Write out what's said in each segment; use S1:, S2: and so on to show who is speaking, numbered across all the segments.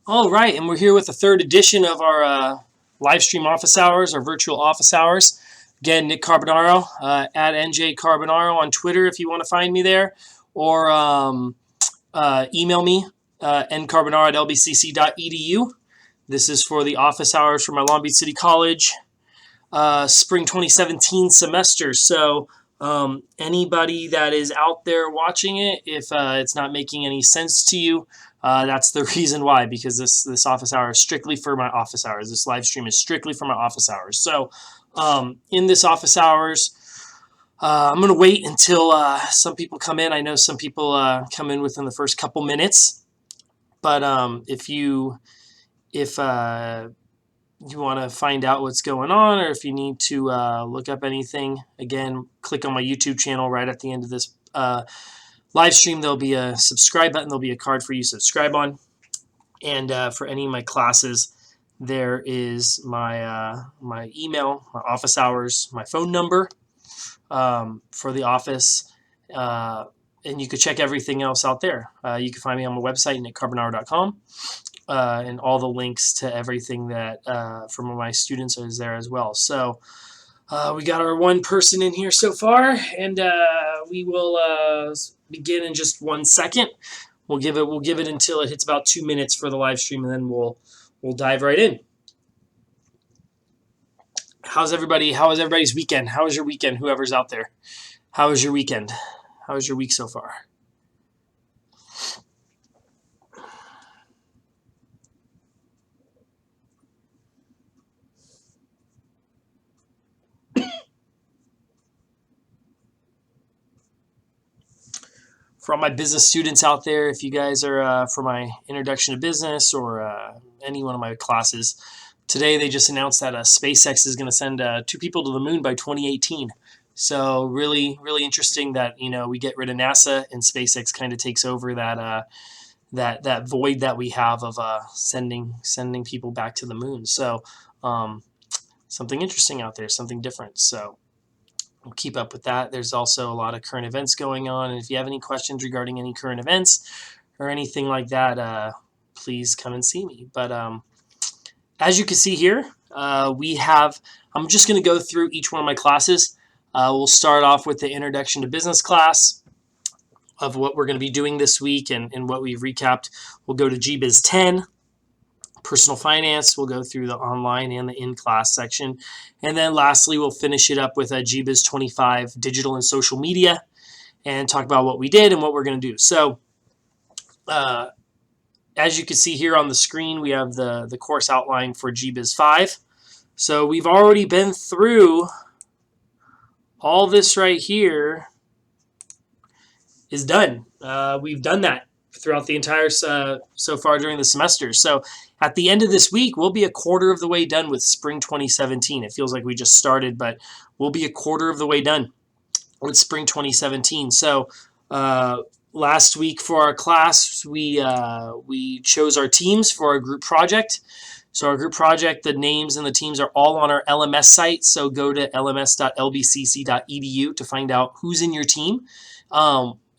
S1: All right, and we're here with the third edition of our live stream office hours, our virtual office hours. Again, Nick Carbonaro at NJ Carbonaro on Twitter if you want to find me there, or email me ncarbonaro at lbcc.edu. This is for the office hours for my Long Beach City College spring 2017 semester. So anybody that is out there watching it, if it's not making any sense to you, that's the reason why, because this office hour is strictly for my office hours. This live stream is strictly for my office hours. So in this office hours, I'm going to wait until some people come in. I know some people come in within the first couple minutes, but if you want to find out what's going on, or if you need to look up anything, again, click on my YouTube channel right at the end of this live stream. There'll be a subscribe button. There'll be a card for you to subscribe on. And for any of my classes, there is my email, my office hours, my phone number for the office. And you could check everything else out there. You can find me on my website, nickcarbonaro.com. And all the links to everything that from my students is there as well. So we got our one person in here so far, and we will begin in just 1 second. We'll give it until it hits about 2 minutes for the live stream, and then we'll dive right in. How was everybody's weekend? How was your weekend? Whoever's out there, how was your weekend? How was your week so far? For all my business students out there, if you guys are for my introduction to business or any one of my classes, today they just announced that SpaceX is going to send 2 people to the moon by 2018. So really, really interesting that we get rid of NASA and SpaceX kind of takes over that void that we have of sending people back to the moon. So something interesting out there, something different. So we'll keep up with that. There's also a lot of current events going on, and if you have any questions regarding any current events or anything like that, please come and see me. But as you can see here, I'm just going to go through each one of my classes. We'll start off with the Introduction to Business class of what we're going to be doing this week and what we've recapped. We'll go to GBiz 10. Personal finance, we'll go through the online and the in-class section. And then lastly, we'll finish it up with a GBiz 25, digital and social media, and talk about what we did and what we're going to do. So as you can see here on the screen, we have the course outline for GBiz 5. So we've already been through all this right here is done. We've done that throughout the entire so far during the semester. So at the end of this week, we'll be a quarter of the way done with spring 2017. It feels like we just started, but we'll be a quarter of the way done with spring 2017. So last week for our class, we chose our teams for our group project. So our group project, the names and the teams are all on our LMS site. So go to lms.lbcc.edu to find out who's in your team.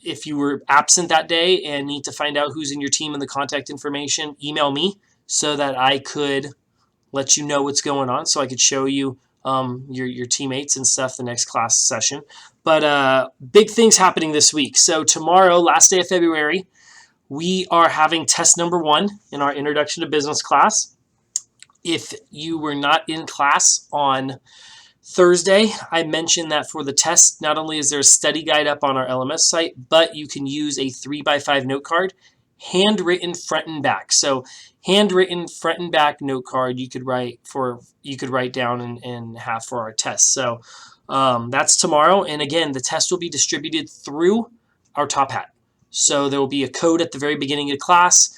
S1: If you were absent that day and need to find out who's in your team and the contact information, email me so that I could let you know what's going on, so I could show you your teammates and stuff the next class session. But big things happening this week. So tomorrow, last day of February, we are having test number 1 in our Introduction to Business class. If you were not in class on Thursday, I mentioned that for the test, not only is there a study guide up on our LMS site, but you can use a 3x5 note card, handwritten front and back. So handwritten front and back note card you could write down and have for our test. So that's tomorrow. And again, the test will be distributed through our Top Hat. So there will be a code at the very beginning of class.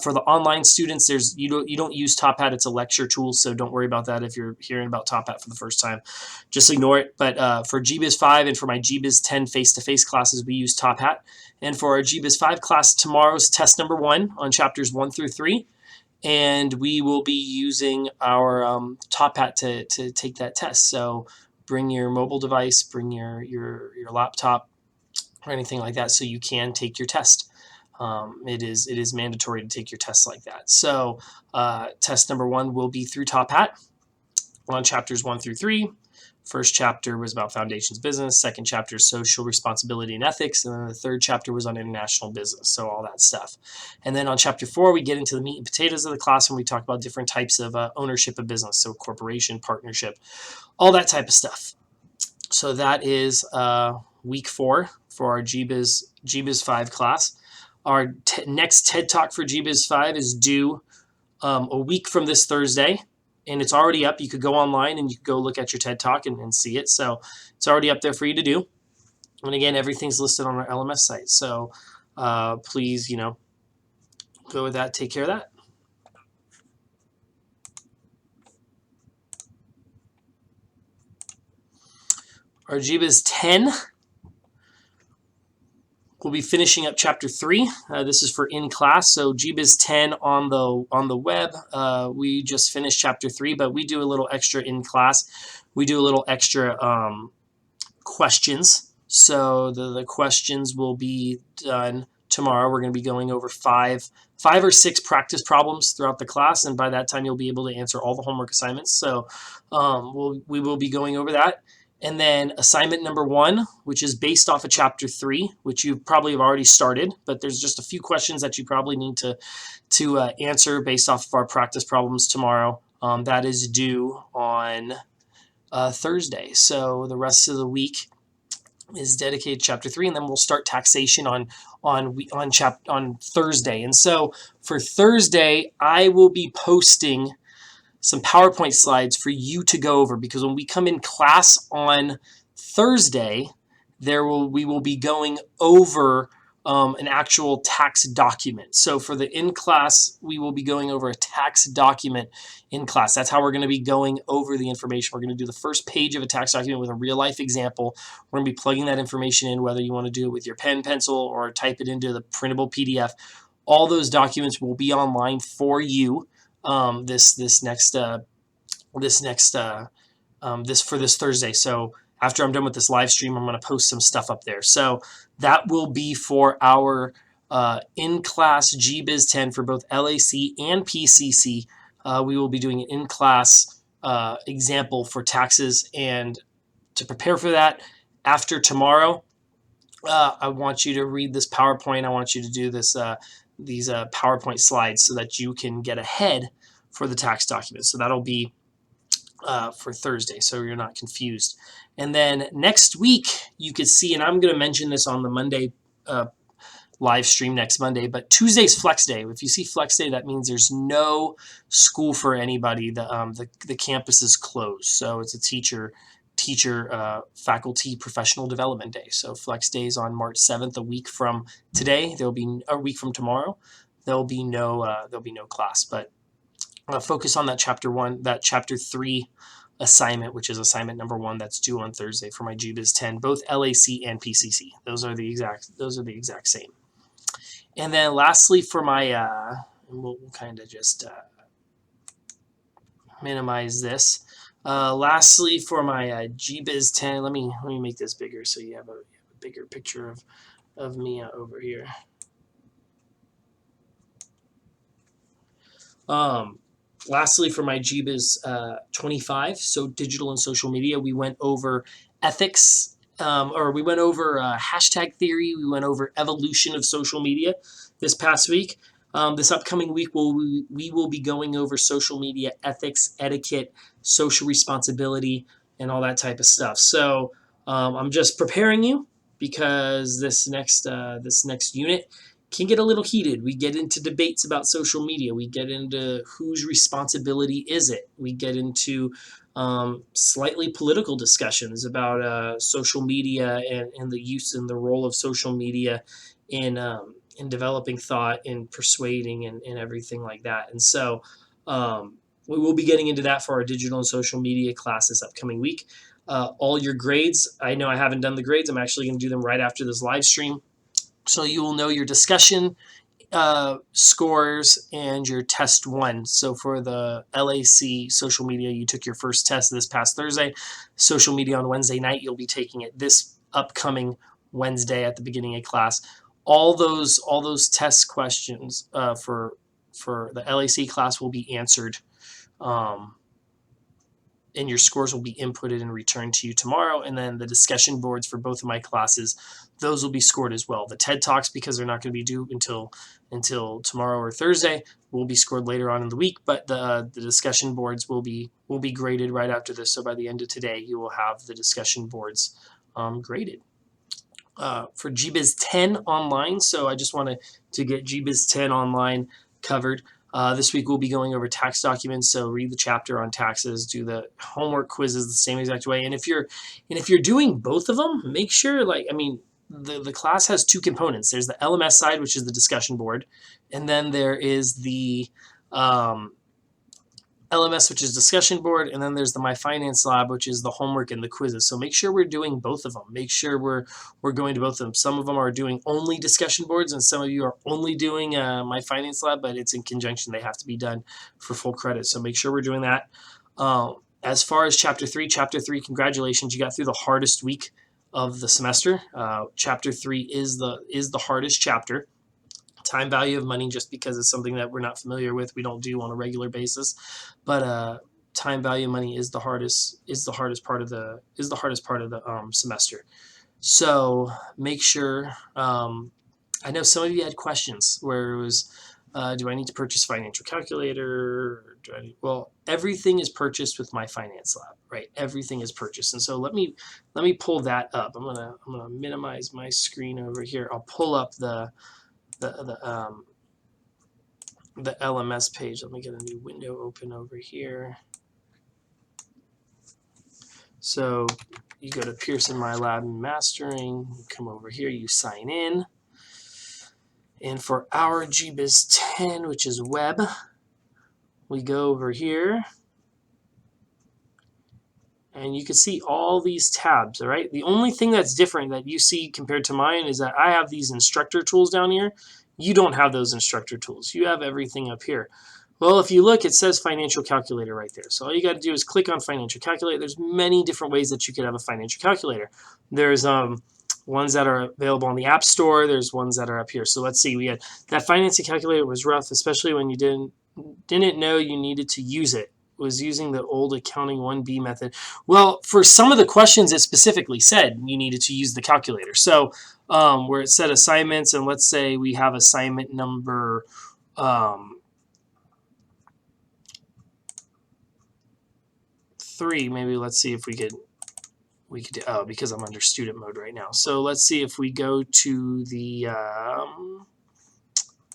S1: For the online students, you don't use Top Hat. It's a lecture tool, so don't worry about that if you're hearing about Top Hat for the first time. Just ignore it. But for GBiz 5 and for my GBiz 10 face-to-face classes, we use Top Hat. And for our GBiz 5 class, tomorrow's test number 1 on chapters 1 through 3. And we will be using our Top Hat to take that test. So bring your mobile device, bring your laptop, or anything like that so you can take your test. It is mandatory to take your tests like that. So test number 1 will be through Top Hat on chapters 1 through 3. First chapter was about foundations business. Second chapter, social responsibility and ethics. And then the third chapter was on international business. So all that stuff. And then on chapter 4, we get into the meat and potatoes of the class, and we talk about different types of ownership of business. So corporation, partnership, all that type of stuff. So that is week 4 for our GBiz 5 class. Our next TED Talk for GBiz 5 is due a week from this Thursday. And it's already up. You could go online and you could go look at your TED Talk and see it. So it's already up there for you to do. And again, everything's listed on our LMS site. So please, go with that. Take care of that. Our GBiz 10, we'll be finishing up chapter 3. This is for in class. So GBiz 10 on the web. We just finished chapter 3, but we do a little extra in class. We do a little extra questions. So the questions will be done tomorrow. We're going to be going over five or six practice problems throughout the class, and by that time you'll be able to answer all the homework assignments. So we will be going over that. And then assignment number 1, which is based off of chapter 3, which you probably have already started, but there's just a few questions that you probably need to answer based off of our practice problems tomorrow. That is due on Thursday. So the rest of the week is dedicated to chapter 3, and then we'll start taxation on Thursday. And so for Thursday, I will be posting some PowerPoint slides for you to go over, because when we come in class on Thursday, we will be going over an actual tax document. So for the in class, we will be going over a tax document in class. That's how we're going to be going over the information. We're going to do the first page of a tax document with a real life example. We're going to be plugging that information in, whether you want to do it with your pen, pencil, or type it into the printable PDF. All those documents will be online for you this Thursday. So after I'm done with this live stream, I'm going to post some stuff up there. So that will be for our in-class GBiz 10 for both LAC and PCC. We will be doing an in-class example for taxes. And to prepare for that, after tomorrow, I want you to read this PowerPoint. I want you to do these PowerPoint slides so that you can get ahead for the tax document. So that'll be for Thursday, so you're not confused. And then next week, you could see, and I'm going to mention this on the Monday live stream next Monday, but Tuesday's Flex Day. If you see Flex Day, that means there's no school for anybody. The campus is closed, so it's a teacher faculty professional development day. So Flex Day is on March 7th, a week from today. There'll be a week from tomorrow. There'll be no class, but focus on that chapter 3 assignment, which is assignment number 1 that's due on Thursday for my GBiz 10, both LAC and PCC. Those are the exact same. And then lastly for my we'll kind of just minimize this. Lastly for my GBiz 10, let me make this bigger so you have a bigger picture of me over here. Lastly, for my GBiz 25, so digital and social media, we went over ethics, we went over hashtag theory, we went over evolution of social media this past week. This upcoming week, we will be going over social media ethics, etiquette, social responsibility, and all that type of stuff. So I'm just preparing you, because this next unit can get a little heated. We get into debates about social media. We get into whose responsibility is it. We get into slightly political discussions about social media and the use and the role of social media in developing thought, in persuading, and everything like that. And so we will be getting into that for our digital and social media class this upcoming week. All your grades, I know I haven't done the grades. I'm actually going to do them right after this live stream. So you will know your discussion scores and your test 1. So for the LAC social media, you took your first test this past Thursday. Social media on Wednesday night, you'll be taking it this upcoming Wednesday at the beginning of class. all those test questions for the LAC class will be answered, and your scores will be inputted and returned to you tomorrow. And then the discussion boards for both of my classes, those will be scored as well. The TED Talks, because they're not going to be due until tomorrow or Thursday, will be scored later on in the week. But the discussion boards will be graded right after this. So by the end of today, you will have the discussion boards graded. For GBiz 10 online, so I just wanted to get GBiz 10 online covered. This week we'll be going over tax documents, so read the chapter on taxes, do the homework quizzes the same exact way. And if you're doing both of them, make sure, the class has two components. There's the LMS side, which is the discussion board, and then there is the LMS, which is discussion board, and then there's the My Finance Lab, which is the homework and the quizzes. So make sure we're doing both of them. Make sure we're going to both of them. Some of them are doing only discussion boards, and some of you are only doing My Finance Lab, but it's in conjunction. They have to be done for full credit. So make sure we're doing that. As far as Chapter 3, congratulations. You got through the hardest week of the semester. Chapter 3 is the hardest chapter. Time value of money, just because it's something that we're not familiar with, we don't do on a regular basis, but time value of money is the hardest part of the semester. So make sure, I know some of you had questions where it was, do I need to purchase financial calculator? Well, everything is purchased with My Finance Lab, right? Everything is purchased. And so let me pull that up. I'm gonna minimize my screen over here. I'll pull up the LMS page. Let me get a new window open over here. So you go to Pearson My Lab Mastering, you come over here, you sign in. And for our GBiz 10, which is web, we go over here. And you can see all these tabs, all right? The only thing that's different that you see compared to mine is that I have these instructor tools down here. You don't have those instructor tools. You have everything up here. Well, if you look, it says financial calculator right there. So all you got to do is click on financial calculator. There's many different ways that you could have a financial calculator. There's ones that are available on the App Store. There's ones that are up here. So let's see. We had that financing calculator was rough, especially when you didn't know you needed to use it. Was using the old accounting 1B method. Well, for some of the questions, it specifically said you needed to use the calculator. So where it said assignments, and let's say we have assignment number 3. Maybe let's see if we could do, because I'm under student mode right now. So let's see if we go to the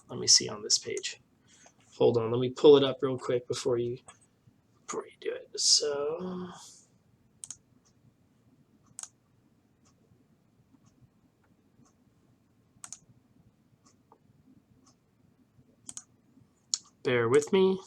S1: let me see on this page. Hold on, let me pull it up real quick before you do it. So bear with me.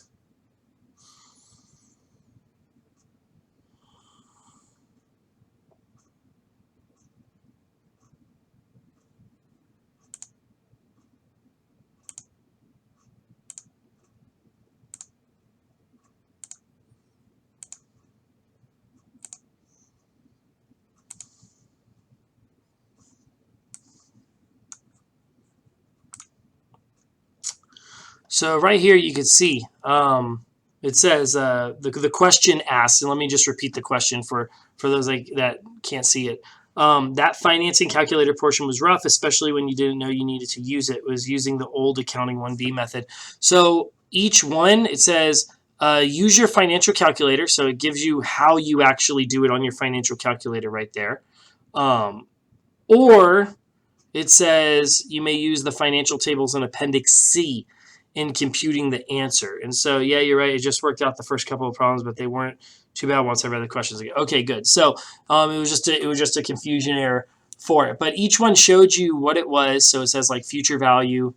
S1: So right here you can see it says the question asked, and let me just repeat the question for those that can't see it. That financing calculator portion was rough, especially when you didn't know you needed to use it. It was using the old accounting 1B method. So each one, it says use your financial calculator. So it gives you how you actually do it on your financial calculator right there. Or it says you may use the financial tables in Appendix C in computing the answer. And so, yeah, you're right. It just worked out the first couple of problems, but they weren't too bad once I read the questions again. Okay, good. So it was just a confusion error for it. But each one showed you what it was. So it says like future value,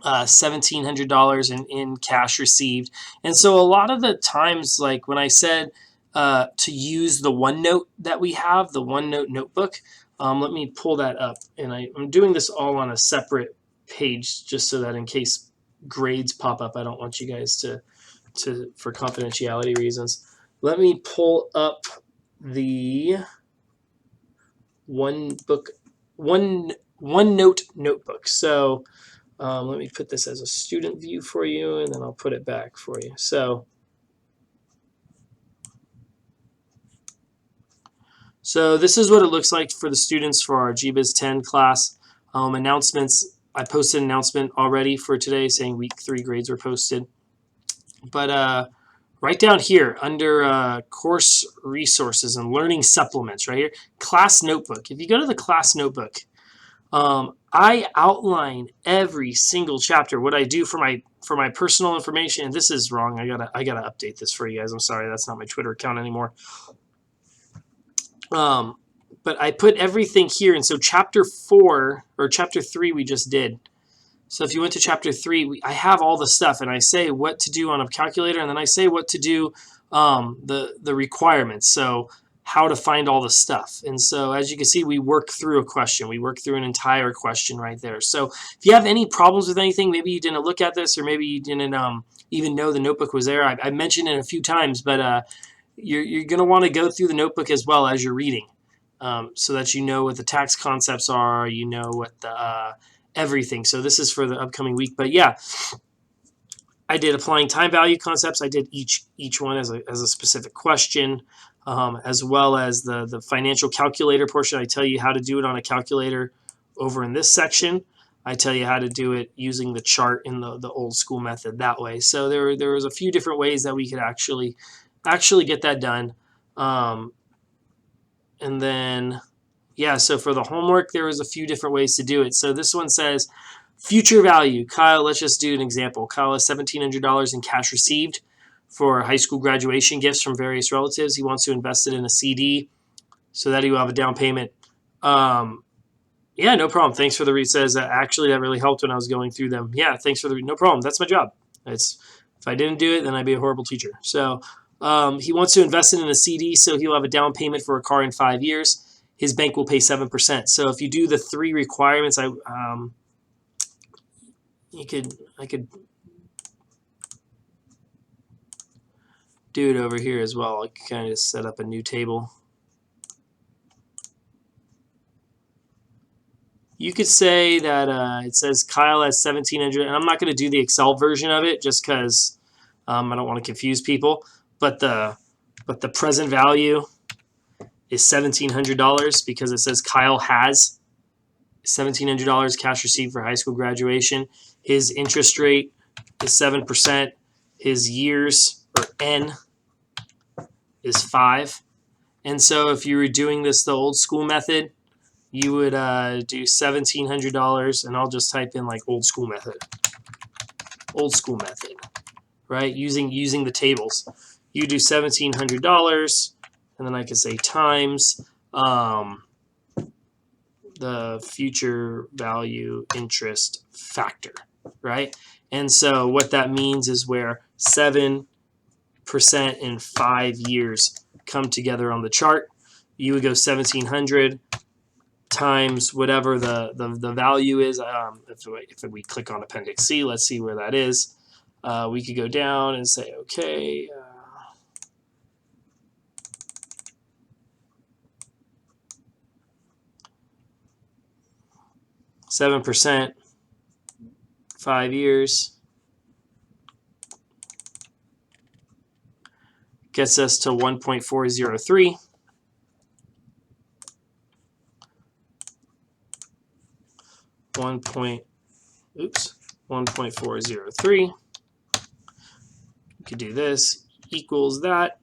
S1: $1,700 in cash received. And so a lot of the times, like when I said to use the OneNote that we have, the OneNote notebook, let me pull that up. And I'm doing this all on a separate page just so that in case grades pop up, I don't want you guys to for confidentiality reasons. Let me pull up the OneNote OneNote notebook. So let me put this as a student view for you, and then I'll put it back for you. So this is what it looks like for the students for our GBiz 10 class. Announcements. I posted an announcement already for today saying week 3 grades were posted. But right down here under course resources and learning supplements right here, class notebook. If you go to the class notebook, I outline every single chapter, what I do for my personal information. And this is wrong. I gotta update this for you guys. I'm sorry, that's not my Twitter account anymore. But I put everything here. And so chapter 4 or chapter 3 we just did. So if you went to chapter 3, I have all the stuff, and I say what to do on a calculator, and then I say what to do, the requirements. So how to find all the stuff. And so as you can see, we work through a question. We work through an entire question right there. So if you have any problems with anything, maybe you didn't look at this, or maybe you didn't even know the notebook was there. I mentioned it a few times, but you're going to want to go through the notebook as well as you're reading, so that you know what the tax concepts are, you know what the everything. So this is for the upcoming week. But yeah, I did applying time value concepts. I did each one as a specific question, as well as the financial calculator portion. I tell you how to do it on a calculator over in this section. I tell you how to do it using the chart in the old school method that way. So there was a few different ways that we could actually get that done. And then, yeah, so for the homework, there was a few different ways to do it. So this one says future value. Kyle, let's just do an example. Kyle has $1,700 in cash received for high school graduation gifts from various relatives. He wants to invest it in a CD so that he will have a down payment. Yeah, no problem. Thanks for the read. Says actually that really helped when I was going through them. Yeah, thanks for the read. No problem. That's my job. If I didn't do it, then I'd be a horrible teacher. So he wants to invest it in a CD so he'll have a down payment for a car in 5 years. His bank will pay 7%. So if you do the 3 requirements, I could do it over here as well. I can kind of set up a new table. You could say that it says Kyle has 1,700, and I'm not going to do the Excel version of it just because I don't want to confuse people. But the present value is $1,700 because it says Kyle has $1,700 cash received for high school graduation. His interest rate is 7%. His years, or N, is 5. And so if you were doing this the old school method, you would do $1,700, and I'll just type in like old school method, right? Using the tables. You do $1,700, and then I could say times the future value interest factor, right? And so what that means is where 7% in 5 years come together on the chart. You would go 1,700 times whatever the value is. If we click on Appendix C, let's see where that is. We could go down and say, okay, 7%, 5 years, gets us to 1.403. One point, 1.403. You could do this equals that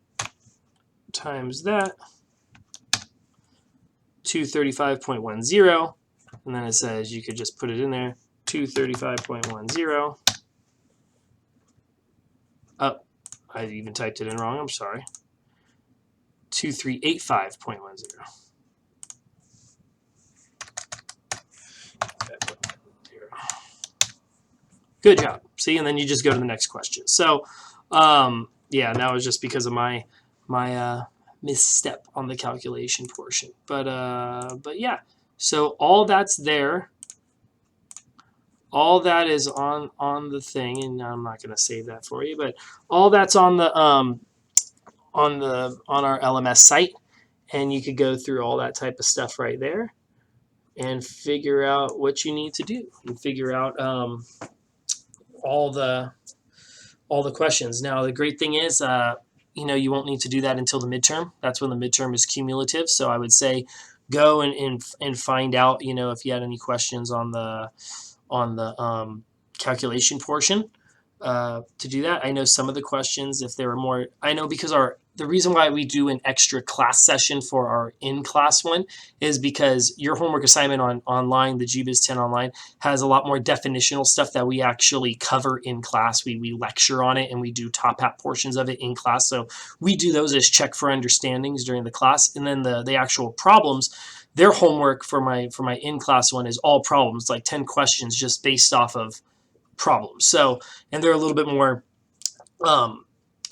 S1: times that 235.10, and then it says you could just put it in there 235.10. Oh, I even typed it in wrong. I'm sorry. 2385.10. Good job. See, and then you just go to the next question. So, yeah, that was just because of my misstep on the calculation portion. But yeah, so all that's there. All that is on the thing, and I'm not going to save that for you, but all that's on the on our LMS site, and you could go through all that type of stuff right there. and figure out what you need to do and figure out all the questions. Now, the great thing is, you won't need to do that until the midterm. That's when the midterm is cumulative. So I would say go and find out, if you had any questions on the calculation portion to do that. I know some of the questions, if there were more, I know because the reason why we do an extra class session for our in-class one is because your homework assignment online, the GBiz 10 online, has a lot more definitional stuff that we actually cover in class. We lecture on it and we do top hat portions of it in class. So we do those as check for understandings during the class. And then the actual problems, their homework for my in-class one is all problems, like 10 questions just based off of problems. So, and they're a little bit more,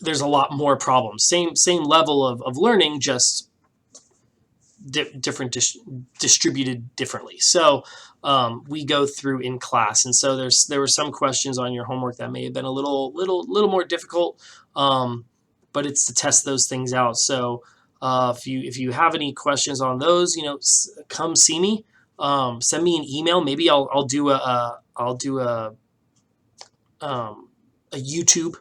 S1: there's a lot more problems. Same level of learning, just different distributed differently. So we go through in class, and so there were some questions on your homework that may have been a little more difficult, but it's to test those things out. So if you have any questions on those, come see me. Send me an email. Maybe I'll do a YouTube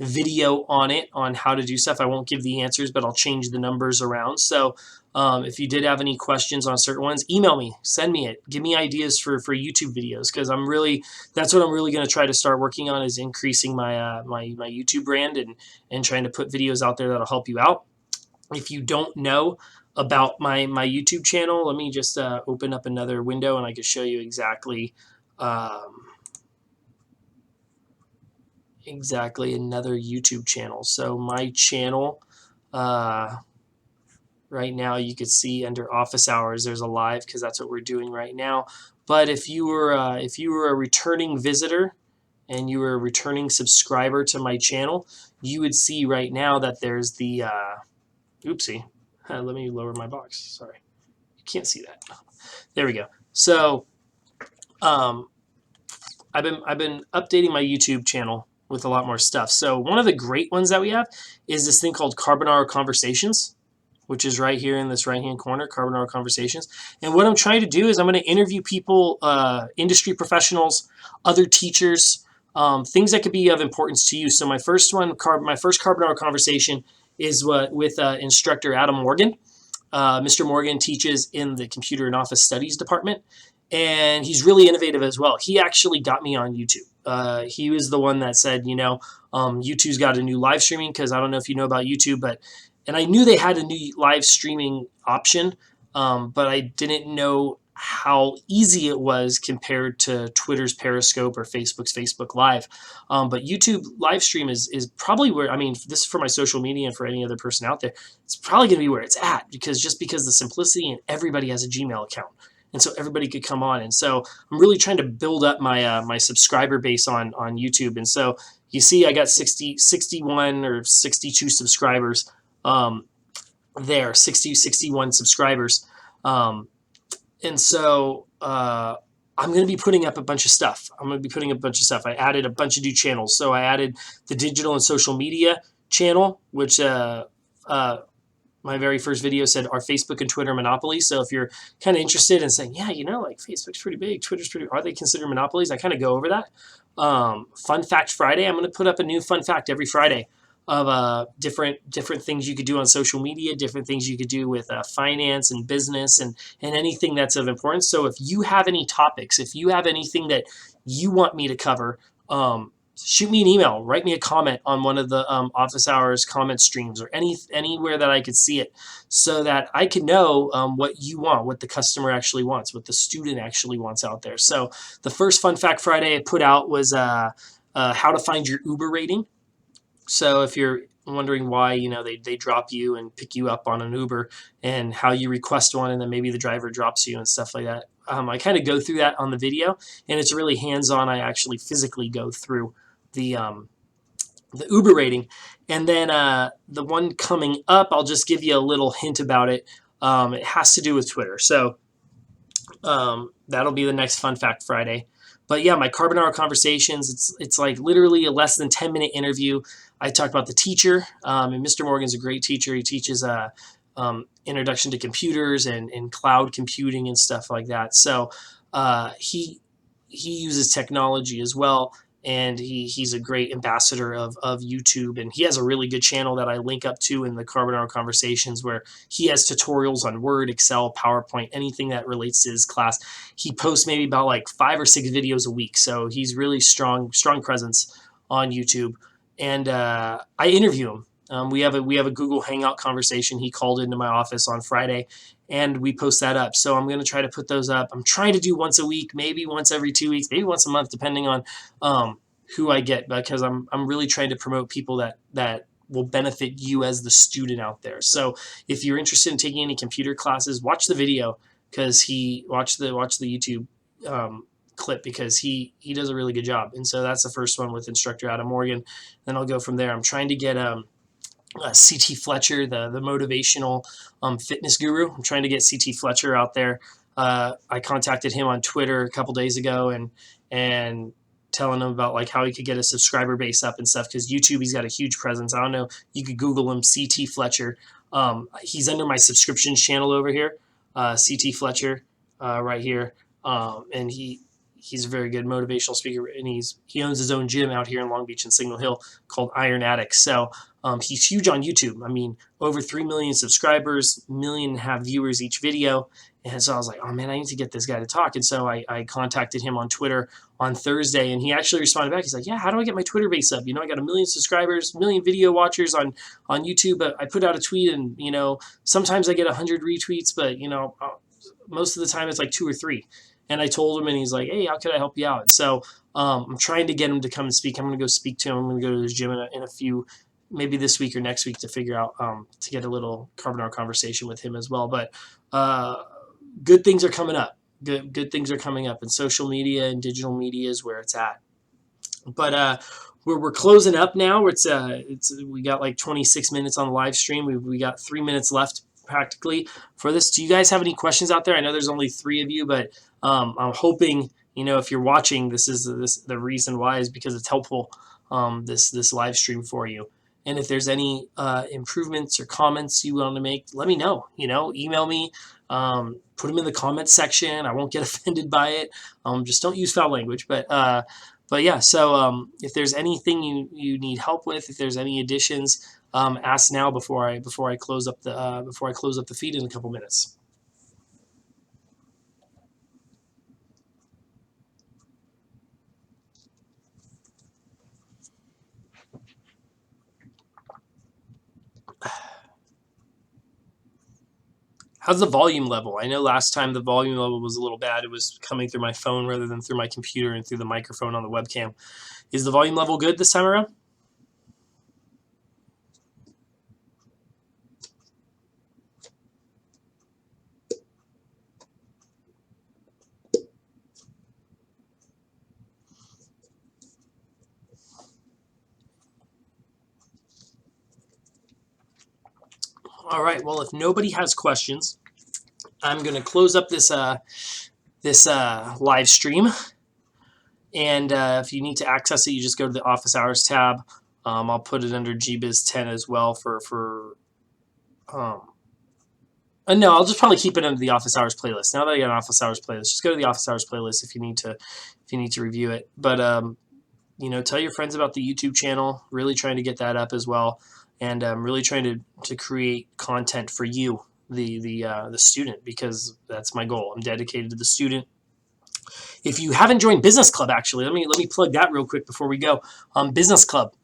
S1: video on how to do stuff. I won't give the answers, but I'll change the numbers around. So if you did have any questions on certain ones, email me, send me it, give me ideas for YouTube videos, because that's what I'm really going to try to start working on, is increasing my my YouTube brand and trying to put videos out there that'll help you out. If you don't know about my YouTube channel, let me just open up another window and I can show you exactly another YouTube channel. So my channel, right now you could see under office hours, there's a live, because that's what we're doing right now. But if you were a returning visitor and you were a returning subscriber to my channel, you would see right now that there's the, oopsie, let me lower my box. Sorry, you can't see that. There we go. So I've been updating my YouTube channel with a lot more stuff. So one of the great ones that we have is this thing called Carbonaro Conversations, which is right here in this right-hand corner, Carbonaro Conversations. And what I'm trying to do is I'm going to interview people, industry professionals, other teachers, things that could be of importance to you. So my first Carbonaro Conversation is with instructor Adam Morgan. Mr. Morgan teaches in the Computer and Office Studies department, and he's really innovative as well. He actually got me on YouTube. He was the one that said, YouTube's got a new live streaming, because I don't know if you know about YouTube, and I knew they had a new live streaming option, but I didn't know how easy it was compared to Twitter's Periscope or Facebook's Facebook Live. But YouTube live stream is probably where, this is for my social media and for any other person out there, it's probably going to be where it's at, because the simplicity, and everybody has a Gmail account. And so everybody could come on. And so I'm really trying to build up my my subscriber base on YouTube. And so you see I got 61 or 62 subscribers there, 61 subscribers. And so I'm going to be putting up a bunch of stuff. I added a bunch of new channels. So I added the digital and social media channel, which my very first video said, "Are Facebook and Twitter monopolies?" So if you're kind of interested in saying, yeah, like Facebook's pretty big, Twitter's pretty, are they considered monopolies? I kind of go over that. Fun Fact Friday, I'm going to put up a new fun fact every Friday of different things you could do on social media, different things you could do with finance and business and anything that's of importance. So if you have any topics, if you have anything that you want me to cover, shoot me an email, write me a comment on one of the office hours comment streams, or anywhere that I could see it, so that I can know what you want, what the customer actually wants, what the student actually wants out there. So the first Fun Fact Friday I put out was how to find your Uber rating. So if you're wondering why they drop you and pick you up on an Uber, and how you request one and then maybe the driver drops you and stuff like that, I kind of go through that on the video, and it's really hands-on. I actually physically go through the Uber rating. And then the one coming up, I'll just give you a little hint about it. It has to do with Twitter. So that'll be the next Fun Fact Friday. But yeah, my Carbonaro Conversations, it's like literally a less than 10-minute interview. I talk about the teacher, and Mr. Morgan's a great teacher. He teaches introduction to computers and cloud computing and stuff like that. So he uses technology as well, and he's a great ambassador of YouTube, and he has a really good channel that I link up to in the Carbonaro Conversations, where he has tutorials on Word, Excel, PowerPoint, anything that relates to his class. He posts maybe about like 5 or 6 videos a week, so he's really strong presence on YouTube. And I interview him. We have a Google Hangout conversation. He called into my office on Friday, and we post that up. So I'm going to try to put those up. I'm trying to do once a week, maybe once every 2 weeks, maybe once a month, depending on who I get, because I'm really trying to promote people that will benefit you as the student out there. So if you're interested in taking any computer classes, watch the video, because watch the YouTube clip, because he does a really good job. And so that's the first one with instructor Adam Morgan. Then I'll go from there. I'm trying to get CT Fletcher, the motivational fitness guru. I'm trying to get CT Fletcher out there. I contacted him on Twitter a couple days ago and telling him about like how he could get a subscriber base up and stuff, because YouTube, he's got a huge presence. I don't know, you could Google him, CT Fletcher. He's under my subscriptions channel over here, CT Fletcher, right here. And he's a very good motivational speaker, and he owns his own gym out here in Long Beach and Signal Hill called Iron Addict. So he's huge on YouTube. I mean, over 3 million subscribers, 1.5 million viewers each video. And so I was like, oh man, I need to get this guy to talk. And so I contacted him on Twitter on Thursday, and he actually responded back. He's like, yeah, how do I get my Twitter base up? I got 1 million subscribers, 1 million video watchers on YouTube, but I put out a tweet, and sometimes I get 100 retweets, but most of the time it's like 2 or 3. And I told him, and he's like, hey, how could I help you out? So I'm trying to get him to come and speak. I'm going to go speak to him. I'm going to go to his gym in a few, maybe this week or next week, to figure out, to get a little Carbonaro conversation with him as well. But good things are coming up. Good things are coming up, and social media and digital media is where it's at. But we're closing up now. We got like 26 minutes on the live stream. We got 3 minutes left practically for this. Do you guys have any questions out there? I know there's only 3 of you, but I'm hoping, if you're watching, the reason why is because it's helpful, this live stream for you. And if there's any improvements or comments you want to make, let me know. Email me, put them in the comments section. I won't get offended by it. Just don't use foul language. But yeah. So if there's anything you need help with, if there's any additions, ask now before I close up the feed in a couple minutes. How's the volume level? I know last time the volume level was a little bad. It was coming through my phone rather than through my computer and through the microphone on the webcam. Is the volume level good this time around? All right. Well, if nobody has questions, I'm going to close up this live stream. And if you need to access it, you just go to the Office Hours tab. I'll put it under GBiz 10 as well no, I'll just probably keep it under the Office Hours playlist. Now that I got an Office Hours playlist, just go to the Office Hours playlist if you need to review it. But tell your friends about the YouTube channel. Really trying to get that up as well, and really trying to create content for you, the student, because that's my goal. I'm dedicated to the student. If you haven't joined Business Club, actually, let me plug that real quick before we go. Business Club.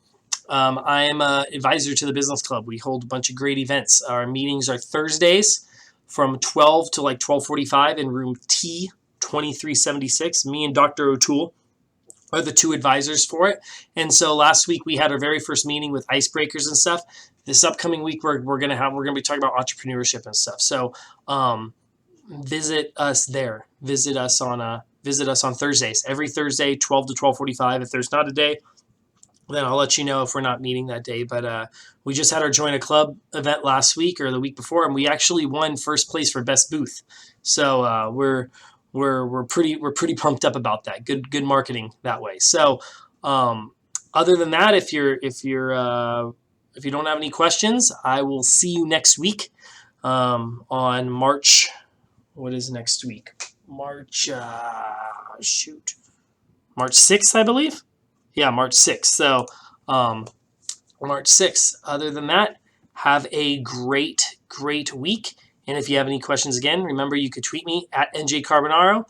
S1: I am an advisor to the Business Club. We hold a bunch of great events. Our meetings are Thursdays from 12 to like 12:45 in room T 2376. Me and Dr. O'Toole are the 2 advisors for it. And so last week we had our very first meeting with icebreakers and stuff. This upcoming week we're going to be talking about entrepreneurship and stuff. So visit us there. Visit us on Thursdays. Every Thursday, 12 to 12:45. If there's not a day, then I'll let you know if we're not meeting that day. But we just had our Join a Club event last week or the week before, and we actually won first place for best booth. So we're pretty pumped up about that. Good marketing that way. So other than that, if you don't have any questions, I will see you next week. on March. What is next week? March, March 6th, I believe. Yeah, March 6th. So, March 6th. Other than that, have a great, great week. And if you have any questions, again, remember you could tweet me at NJCarbonaro.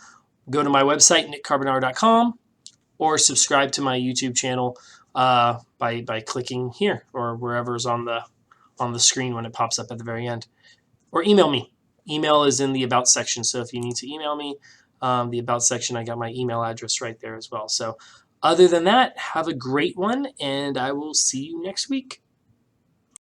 S1: Go to my website, nickcarbonaro.com, or subscribe to my YouTube channel by clicking here or wherever's on the screen when it pops up at the very end. Or email me. Email is in the About section. So if you need to email me, the About section, I got my email address right there as well. So other than that, have a great one, and I will see you next week.